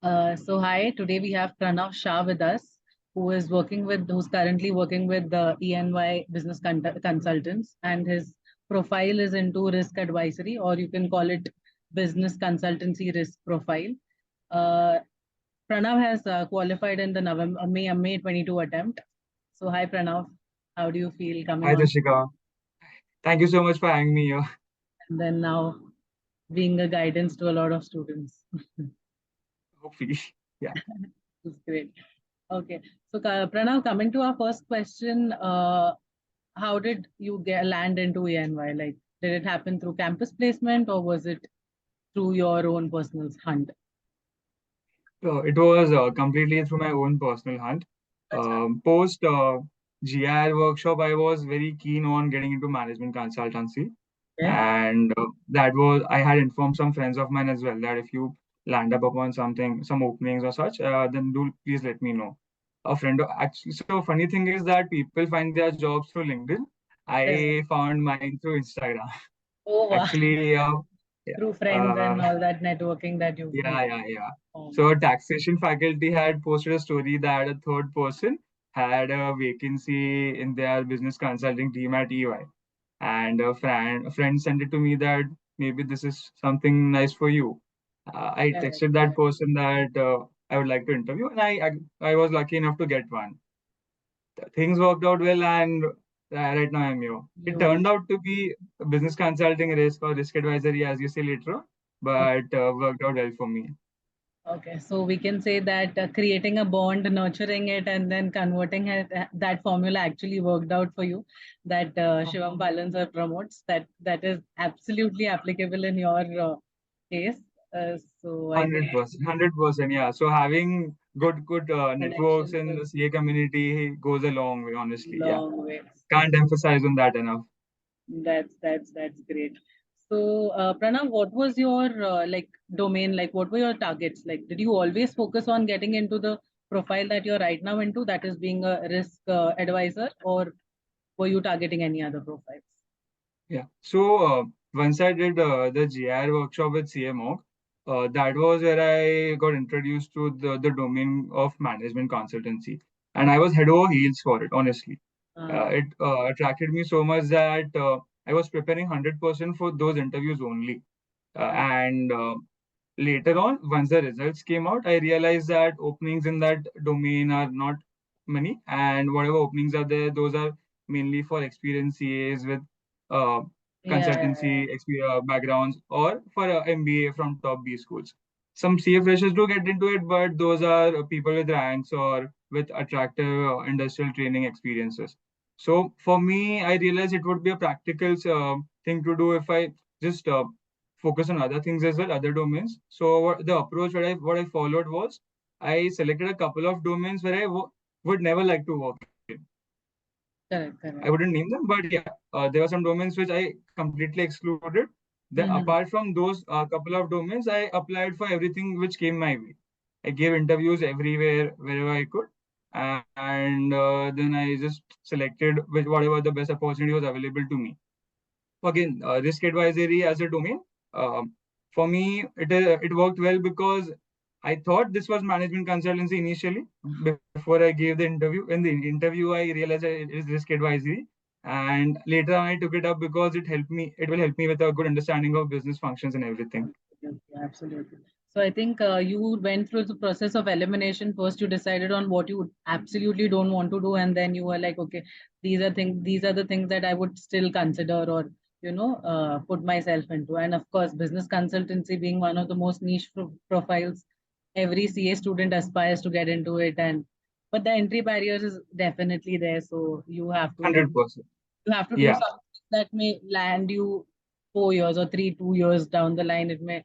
So hi, today we have Pranav Shah with us, who's currently working with the ENY Business Consultants, and his profile is into risk advisory, or you can call it business consultancy risk profile. Uh, Pranav has qualified in the May 22 attempt. So hi Pranav, how do you feel coming Hi, on? Dashika. Thank you so much for having me here. And then now being a guidance to a lot of students. Hopefully. Yeah. It's great. Okay. So, Pranav, coming to our first question, how did you land into ENY? Like, did it happen through campus placement or was it through your own personal hunt? It was completely through my own personal hunt. Acha. Post GIR workshop, I was very keen on getting into management consultancy. Okay. And that was, I had informed some friends of mine as well that if you land up upon something, some openings or such, then do please let me know. A friend, actually, so funny thing is that people find their jobs through LinkedIn. Yes. I found mine through Instagram. Oh, wow. Actually, yeah. Through friends and all that networking that you've made. Yeah. Um, So a taxation faculty had posted a story that a third person had a vacancy in their business consulting team at EY. And a friend sent it to me that maybe this is something nice for you. I correct, texted that correct. person that I would like to interview, and I was lucky enough to get one. Things worked out well, and right now I'm here. It You, turned out to be business consulting risk or risk advisory, as you say later on, but worked out well for me. okay, so we can say that creating a bond, nurturing it, and then converting it, that formula actually worked out for you. That Shivam Palansar promotes. That is absolutely applicable in your case. So I think 100%, 100%, yeah. So having good networks connections in is the CA community goes a long way, honestly. Yeah, long way. can't emphasize on that enough. That's great. So, Pranav, what was your like domain? Like, what were your targets? Like, did you always focus on getting into the profile that you're right now into, that is being a risk advisor, or were you targeting any other profiles? Yeah. So once I did the GIR workshop with CMO, that was where I got introduced to the domain of management consultancy, and I was head over heels for it, honestly. Uh, It attracted me so much that I was preparing 100% for those interviews only. And later on, once the results came out, I realized that openings in that domain are not many, and whatever openings are there, those are mainly for experienced CAs with uh, yeah, consultancy backgrounds or for MBA from top B schools. Some CA freshers do get into it, but those are people with ranks or with attractive industrial training experiences. So for me, I realized it would be a practical thing to do if I just focus on other things as well, other domains. So the approach what I followed was I selected a couple of domains where would never like to work in. correct, I correct. wouldn't name them, but yeah, there were some domains which I completely excluded. Then Mhm. apart from those couple of domains, I applied for everything which came my way. I gave interviews everywhere, wherever I could, and then I just selected which whatever the best opportunity was available to me. Again, risk advisory as a domain, um, for me, it worked well because I thought this was management consultancy initially before I gave the interview. In the interview, I realized that it is risk advisory, and later on, I took it up because it helped me. It will help me with a good understanding of business functions and everything. Absolutely, absolutely. So I think you went through the process of elimination. First, you decided on what you absolutely don't want to do, and then you were like, okay, these are the things that I would still consider, or put myself into. And of course, business consultancy being one of the most niche profiles, every CA student aspires to get into it, and but the entry barriers is definitely there. So 100%. you have to do Yeah, something that may land you 4 years or 2 years down the line. It may,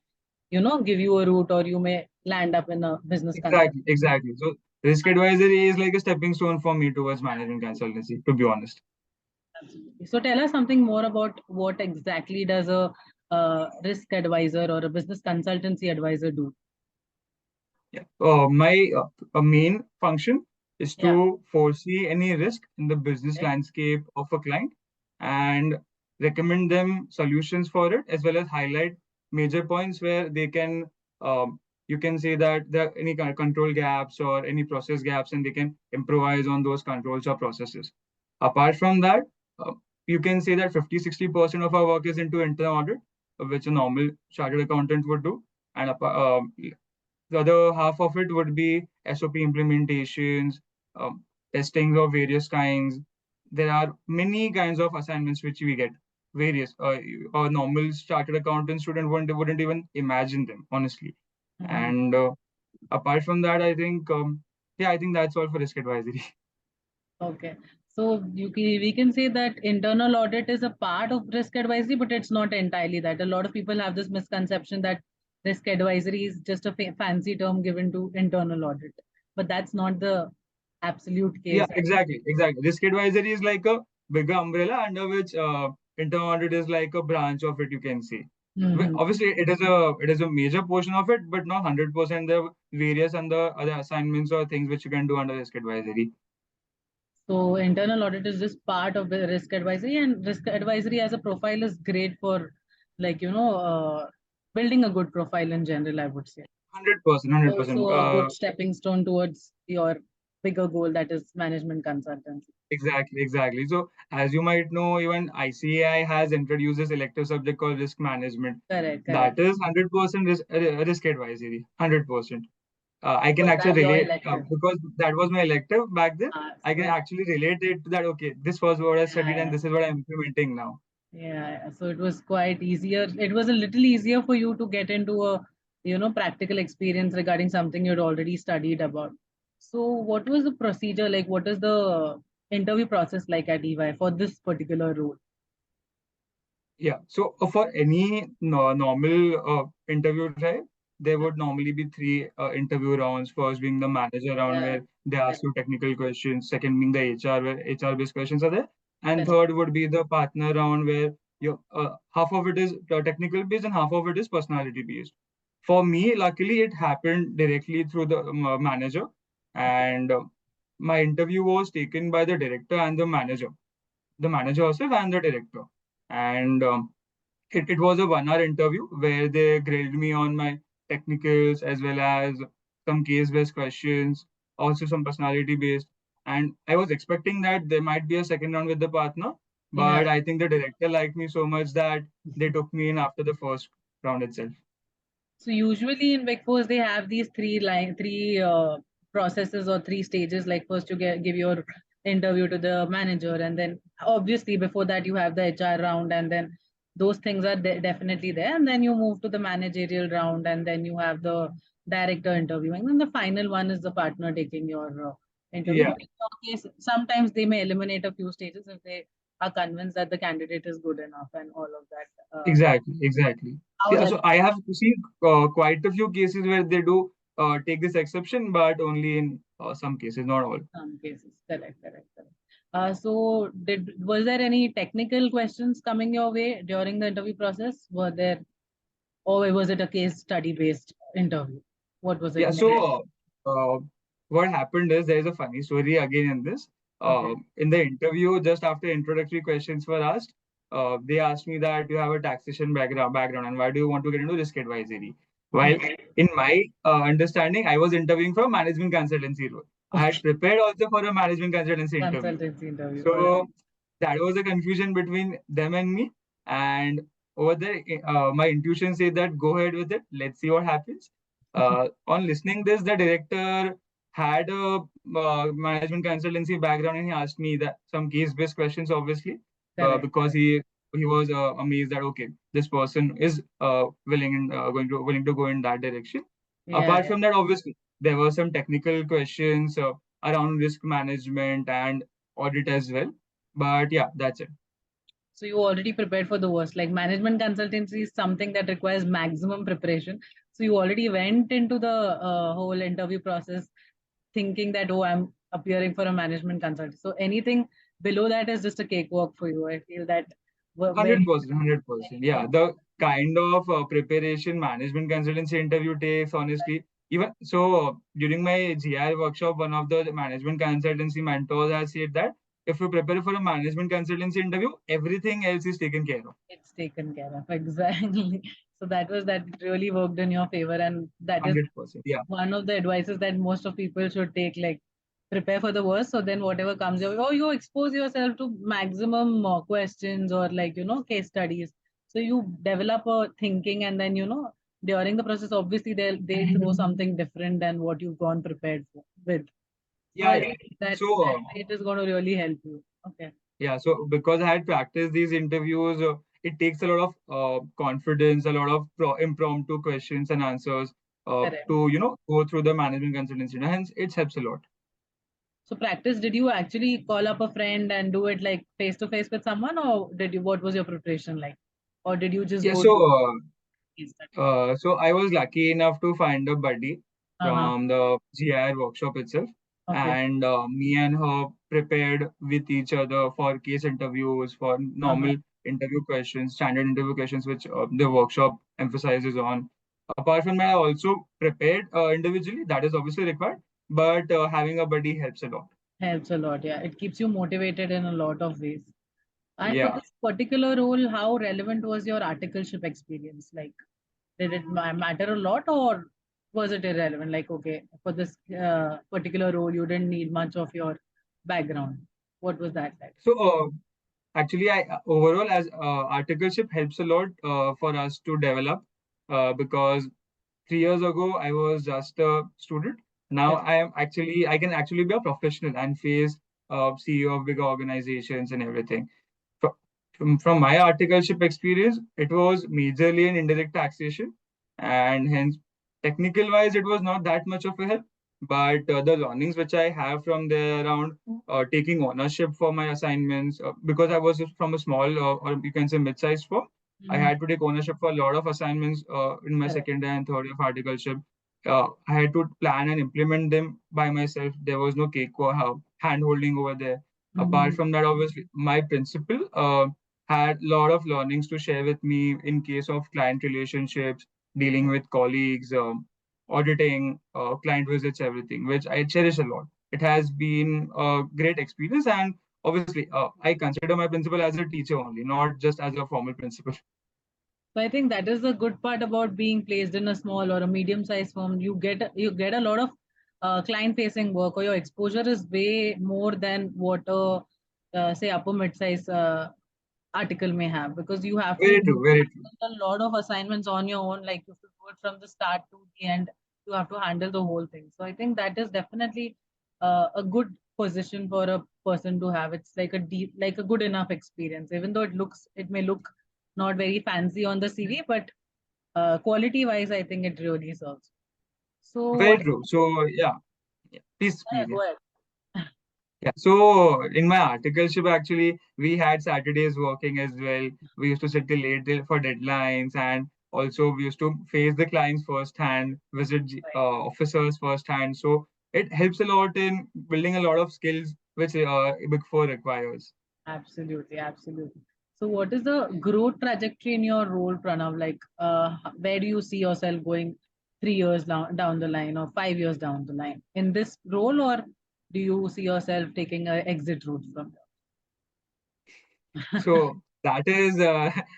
give you a route, or you may land up in a business consult. exactly. So risk advisory is like a stepping stone for me towards management consultancy. To be honest. Absolutely. So tell us something more about what exactly does a risk advisor or a business consultancy advisor do? Yeah. My main function is Yeah. to foresee any risk in the business Okay. landscape of a client and recommend them solutions for it, as well as highlight major points where they can you can say that there are any kind of control gaps or any process gaps, and they can improvise on those controls or processes. Apart from that, uh, you can say that 50-60% of our work is into internal audit, which a normal chartered accountant would do. And the other half of it would be SOP implementations, testings of various kinds. There are many kinds of assignments which we get. Various. A normal chartered accountant student wouldn't even imagine them, honestly. Mhm. And apart from that, I think, yeah, I think that's all for risk advisory. Okay. So we can say that internal audit is a part of risk advisory, but it's not entirely that. A lot of people have this misconception that risk advisory is just a fancy term given to internal audit, but that's not the absolute Yeah, case. exactly, exactly. Risk advisory is like a bigger umbrella under which internal audit is like a branch of it, you can say. Mhm. Obviously, it is a major portion of it, but not 100%. There are various other assignments or things which you can do under risk advisory. So internal audit is just part of the risk advisory, and risk advisory as a profile is great for, like, building a good profile in general, I would say. 100%, 100%. Also a good stepping stone towards your bigger goal, that is management consultancy. Exactly, exactly. So, as you might know, even ICAI has introduced this elective subject called risk management. Correct, correct. That is 100% risk advisory, 100%. I can Was actually that your relate elective? because that was my elective back then. I can So actually relate it to that. Okay, this was what I studied, and yeah, this is what I'm implementing now. yeah. So it was quite easier. It was a little easier for you to get into a, practical experience regarding something you'd already studied about. So what was the procedure like? What is the interview process like at EY for this particular role? Yeah. So for any normal interview type, there would normally be three interview rounds. First being the manager round Yeah, where they ask you technical questions. Second being the HR where HR based questions are there, and correct. third would be the partner round where you half of it is technical based and half of it is personality based. For me, luckily, it happened directly through the manager, and my interview was taken by the director and the manager herself and the director. And it was a 1 hour interview where they grilled me on my technicals as well as some case based questions, also some personality based. And I was expecting that there might be a second round with the partner, Yeah. but I think the director liked me so much that they took me in after the first round itself. So usually in Big Fours, they have these three processes or three stages. Like first you give your interview to the manager, and then obviously before that you have the HR round, and then those things are definitely there. And then you move to the managerial round, and then you have the director interviewing. And the final one is the partner taking your interview. Yeah, But in your case, sometimes they may eliminate a few stages if they are convinced that the candidate is good enough and all of that. exactly, exactly. How Yeah, that so I have seen quite a few cases where they do take this exception, but only in some cases, not all. some cases. Correct, correct, correct. So was there any technical questions coming your way during the interview process? Were there, or was it a case study based interview? What was it Yeah, mainly? so what happened is there is a funny story again in this. Okay. In the interview, just after introductory questions were asked, they asked me that you have a taxation background, and why do you want to get into risk advisory? While Okay. in my understanding, I was interviewing for a management consultancy role. I had Okay. prepared also for a management consultancy interview. Consultancy interview. All right. So that was a confusion between them and me. And over there, my intuition said that go ahead with it. Let's see what happens. On listening this, the director had a management consultancy background, and he asked me that some case-based questions, obviously, Correct, because correct. he was amazed that okay, this person is willing and willing to go in that direction. Yeah, Apart yeah. from that, obviously, there were some technical questions around risk management and audit as well. But yeah, that's it. So you already prepared for the worst. Like management consultancy is something that requires maximum preparation. So you already went into the whole interview process thinking that, oh, I'm appearing for a management consultant. So anything below that is just a cakewalk for you. I feel that very, 100%, 100%. Yeah, the kind of preparation management consultancy interview takes, honestly, even so, during my GI workshop, one of the management consultancy mentors has said that if you prepare for a management consultancy interview, everything else is taken care of. it's taken care of. Exactly. So that really worked in your favor, and that is 100%. Yeah. one of the advices that most of people should take. Like, prepare for the worst, so then whatever comes your way, or you expose yourself to maximum questions or like case studies. So you develop a thinking, and then during the process, obviously they throw something different than what you've gone prepared with. So Yeah, I yeah. think that So, it is going to really help you. Okay. yeah, so because I had practiced these interviews, it takes a lot of confidence, a lot of impromptu questions and answers Correct. to, go through the management consultancy. Hence, it helps a lot. So practice, did you actually call up a friend and do it like face to face with someone, or what was your preparation like? Or did you just Yeah, go so to case study? I was lucky enough to find a buddy Uh-huh. from the GIR workshop itself, Okay. and me and her prepared with each other for case interviews, for Uh-huh. normal interview questions, standard interview questions, which the workshop emphasizes on. Apart from that, I also prepared individually. That is obviously required, but having a buddy helps a lot. Helps a lot. Yeah. It keeps you motivated in a lot of ways. And for Yeah. this particular role, how relevant was your articleship experience? Like, did it matter a lot, or was it irrelevant? Like, okay, for this particular role, you didn't need much of your background. What was that like? So actually, I overall as articleship helps a lot for us to develop because 3 years ago I was just a student. Now Correct. I can actually be a professional and face CEO of bigger organizations and everything. From my articleship experience, it was majorly in indirect taxation, and hence technical wise, it was not that much of a help. But the learnings which I have from there around taking ownership for my assignments, because I was from a small or you can say mid-sized firm, I Mhm. had to take ownership for a lot of assignments in my Correct. second and third year of articleship. I had to plan and implement them by myself. There was no cake or hand holding over there. Apart Mhm. from that, obviously, my principal had a lot of learnings to share with me in case of client relationships, dealing with colleagues, auditing, client visits, everything, which I cherish a lot. It has been a great experience, and obviously, I consider my principal as a teacher only, not just as a formal principal. So I think that is the good part about being placed in a small or a medium-sized firm. You get a lot of client-facing work, or your exposure is way more than what a say upper mid-size article may have, because you have to Very true, very true. a lot of assignments on your own. Like, you have to do it from the start to the end. You have to handle the whole thing. So I think that is definitely a good position for a person to have. It's like like a good enough experience, even though it may look not very fancy on the CV, but quality wise, I think it really serves. So Very what? true. So, yeah. Please, please. Go ahead. Yeah. So in my articleship, actually, we had Saturdays working as well. We used to sit till late for deadlines, and also we used to face the clients firsthand, visit officers firsthand. So it helps a lot in building a lot of skills which Big Four requires. Absolutely, absolutely. So, what is the growth trajectory in your role, Pranav? Like, where do you see yourself going 3 years down the line, or 5 years down the line in this role, or do you see yourself taking an exit route from there? So that is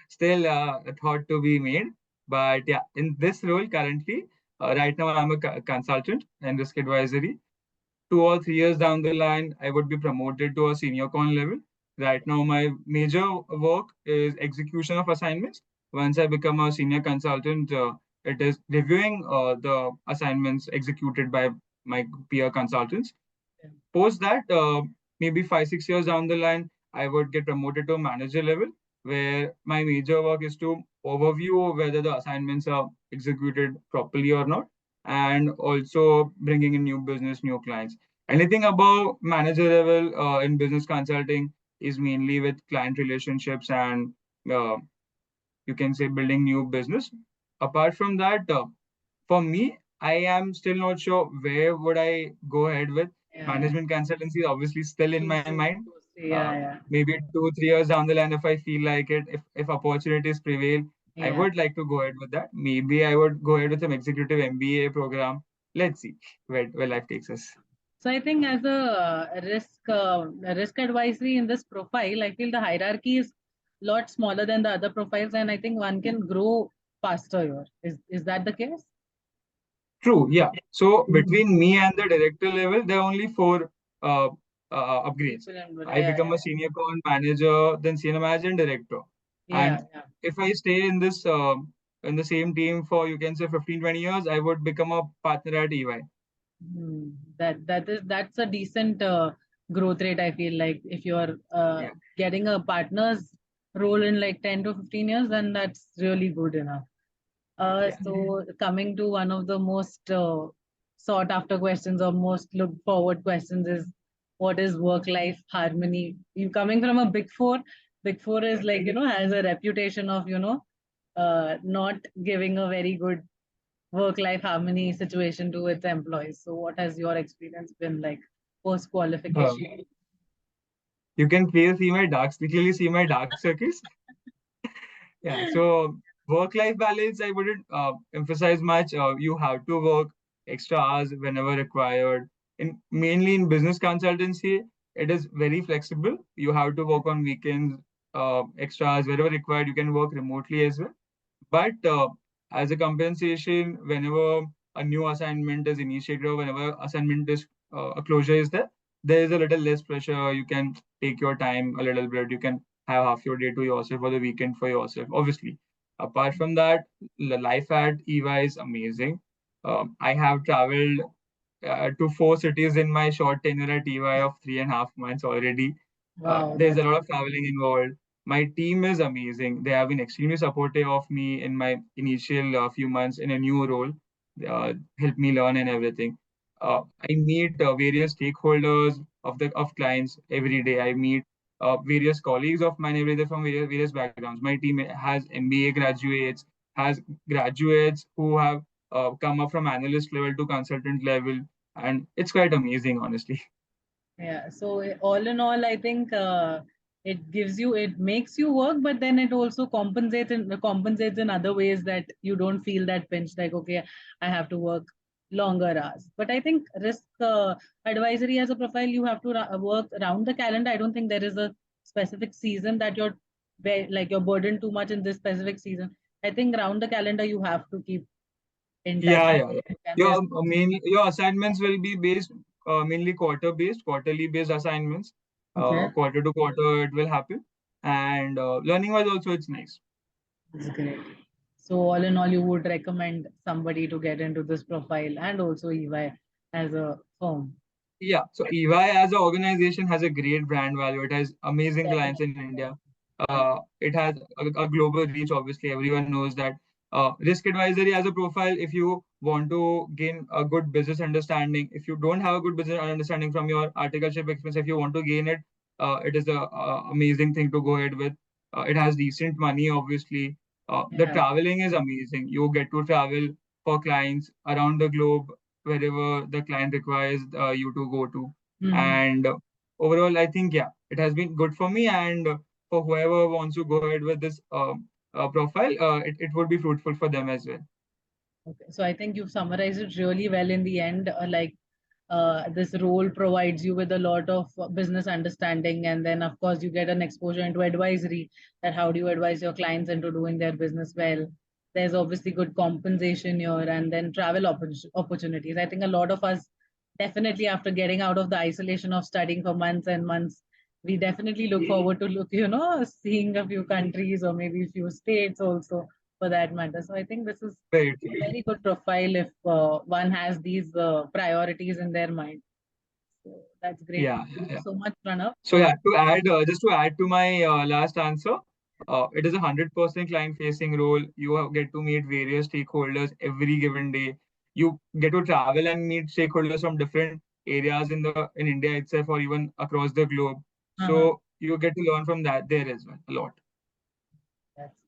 still a thought to be made. But yeah, in this role currently, right now I'm a consultant and risk advisory. 2 or 3 years down the line, I would be promoted to a senior con level. Right now, my major work is execution of assignments. Once I become a senior consultant, it is reviewing the assignments executed by my peer consultants. Post that, maybe 5, 6 years down the line, I would get promoted to a manager level, where my major work is to overview whether the assignments are executed properly or not, and also bringing in new business, new clients. Anything above manager level in business consulting is mainly with client relationships and uh, you can say building new business. Apart from that, for me, I am still not sure where would I go ahead with. Yeah, yeah. Management consultancy is obviously still in Too my soon mind. to say. Yeah, yeah, Maybe 2, 3 years down the line, if I feel like it, if opportunities prevail, I yeah. would like to go ahead with that. Maybe I would go ahead with some executive MBA program. Let's see where life takes us. So I think as a risk advisory in this profile, I feel the hierarchy is lot smaller than the other profiles, and I think one can grow faster here. Is that the case? True, yeah. So between me and the director level, there are only four uh, upgrades. I Yeah, become a senior con manager, then senior manager and director. yeah, And yeah. if I stay in this in the same team for you can say 15, 20 years, I would become a partner at EY. That's a decent growth rate. I feel like if you're Yeah. getting a partner's role in like 10 to 15 years, then that's really good enough. Yeah. So coming to one of the most sought after questions or most looked forward questions is what is work life harmony? You coming from a big four is like, has a reputation of, not giving a very good work life harmony situation to its employees. So what has your experience been like post Uh, qualification? you can clearly see my dark circles. Yeah. So work-life balance, I wouldn't emphasize much. You have to work extra hours whenever required. Mainly in business consultancy, it is very flexible. You have to work on weekends, extra hours wherever required. You can work remotely as well. But as a compensation, whenever a new assignment is initiated or whenever assignment is a closure is there, there is a little less pressure. You can take your time a little bit. You can have half your day to yourself or the weekend for yourself. Obviously, apart from that, the life at EY is amazing. I have traveled to four cities in my short tenure at EY of 3.5 months already. Wow, There's a that's lot of traveling involved. My team is amazing. They have been extremely supportive of me in my initial few months in a new role, help me learn and everything. I meet various stakeholders of clients every day. I meet various colleagues of mine every day from various backgrounds. My team has MBA graduates, has graduates who have come up from analyst level to consultant level, and it's quite amazing, honestly. Yeah. So all in all, I think it makes you work, but then it also compensates in other ways that you don't feel that pinch. Like, okay, I have to work longer hours. But I think risk advisory as a profile, you have to work around the calendar. I don't think there is a specific season that like you're burdened too much in this specific season. I think around the calendar you have to keep in touch. Yeah, yeah, yeah. And there's Your assignments will be based mainly quarterly based assignments. okay. Quarter to quarter it will happen, and learning wise also it's nice. That's great. So all in all, you would recommend somebody to get into this profile and also EY as a firm. Yeah, so EY as an organization has a great brand value. It has amazing clients in Definitely. India. It has a global reach. Obviously, everyone knows that. Risk advisory as a profile, if you want to gain a good business understanding, if you don't have a good business understanding from your articleship experience, if you want to gain it, it is a amazing thing to go ahead with. It has decent money, obviously. The Yeah. traveling is amazing. You get to travel for clients around the globe wherever the client requires you to go to. Mhm. And overall, I think, yeah, it has been good for me. And for whoever wants to go ahead with this profile, it would be fruitful for them as well. Okay. So I think you've summarized it really well in the end. This role provides you with a lot of business understanding, and then of course you get an exposure into advisory. That how do you advise your clients into doing their business well? There's obviously good compensation here, and then travel opportunities. I think a lot of us definitely after getting out of the isolation of studying for months and months, we definitely look forward to seeing a few countries or maybe a few states also for that matter. So I think this is Very true. a very good profile if one has these priorities in their mind. So that's great. Yeah, yeah, Thank you yeah. so much, Pranav, So for yeah, just to add to my last answer, it is 100% client-facing role. Get to meet various stakeholders every given day. You get to travel and meet stakeholders from different areas in India itself or even across the globe. uh So you get to learn from that there as well a lot.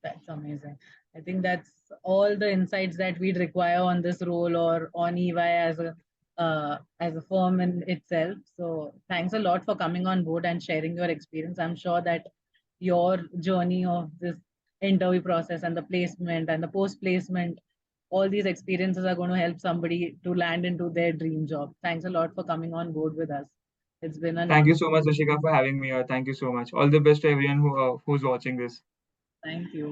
that's amazing. I think that's all the insights that we'd require on this role or on EY as a firm in itself. So thanks a lot for coming on board and sharing your experience. I'm sure that your journey of this interview process and the placement and the post placement, all these experiences are going to help somebody to land into their dream job. Thanks a lot for coming on board with us. It's been an Thank honor. you so much, Rishika, for having me here. Thank you so much. All the best to everyone who's watching this. Thank you.